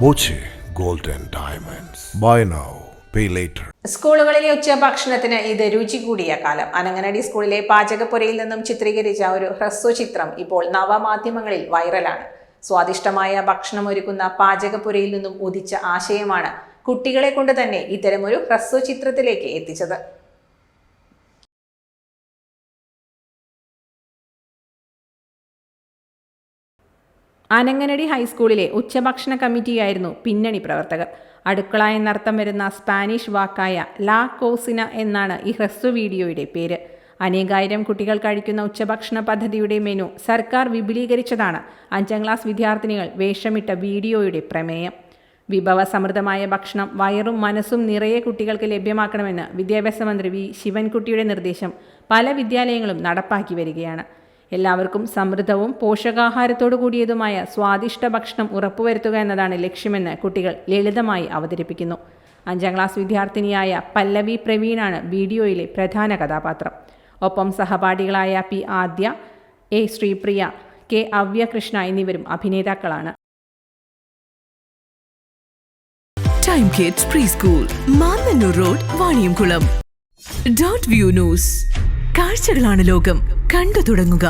Boche Gold and Diamonds. Buy now, pay later. സ്കൂളുകളിലെ ഉച്ചഭക്ഷണത്തിന് ഇത് രുചി കൂടിയ കാലം. അനങ്ങനടി സ്കൂളിലെ പാചകപ്പുരയിൽ നിന്നും ചിത്രീകരിച്ച ഒരു ഹ്രസ്വചിത്രം ഇപ്പോൾ നവമാധ്യമങ്ങളിൽ വൈറലാണ്. സ്വാദിഷ്ടമായ ഭക്ഷണം ഒരുക്കുന്ന പാചകപ്പുരയിൽ നിന്നും ഉദിച്ച ആശയമാണ് കുട്ടികളെ കൊണ്ട് തന്നെ ഇത്തരമൊരു ഹ്രസ്വചിത്രത്തിലേക്ക് എത്തിച്ചത്. അനങ്ങനടി ഹൈസ്കൂളിലെ ഉച്ചഭക്ഷണ കമ്മിറ്റിയായിരുന്നു പിന്നണി പ്രവർത്തകർ. അടുക്കള എന്നർത്ഥം വരുന്ന സ്പാനിഷ് വാക്കായ ലാ കോസിന എന്നാണ് ഈ ഹ്രസ്വ വീഡിയോയുടെ പേര്. അനേകായിരം കുട്ടികൾ കഴിക്കുന്ന ഉച്ചഭക്ഷണ പദ്ധതിയുടെ മെനു സർക്കാർ വിപുലീകരിച്ചതാണ് 5ാം ക്ലാസ് വിദ്യാർത്ഥിനികൾ വേഷമിട്ട വീഡിയോയുടെ പ്രമേയം. വിഭവസമൃദ്ധമായ ഭക്ഷണം വയറും മനസ്സും നിറയെ കുട്ടികൾക്ക് ലഭ്യമാക്കണമെന്ന് വിദ്യാഭ്യാസ മന്ത്രി വി ശിവൻകുട്ടിയുടെ നിർദ്ദേശം പല വിദ്യാലയങ്ങളും നടപ്പാക്കി വരികയാണ്. എല്ലാവർക്കും സമൃദ്ധവും പോഷകാഹാരത്തോടു കൂടിയതുമായ സ്വാദിഷ്ട ഭക്ഷണം ഉറപ്പുവരുത്തുക എന്നതാണ് ലക്ഷ്യമെന്ന് കുട്ടികൾ ലളിതമായി അവതരിപ്പിക്കുന്നു. 5ാം ക്ലാസ് വിദ്യാർത്ഥിനിയായ പല്ലവി പ്രവീണാണ് വീഡിയോയിലെ പ്രധാന കഥാപാത്രം. ഒപ്പം സഹപാഠികളായ P Adya, A Sripriya, K Avyakrishna എന്നിവരും അഭിനേതാക്കളാണ്. Time kids pre school, Mannannur road, Vaniyamkulam. .View news. കാഴ്ചകളാണ് ലോകം, കണ്ടു തുടങ്ങുക.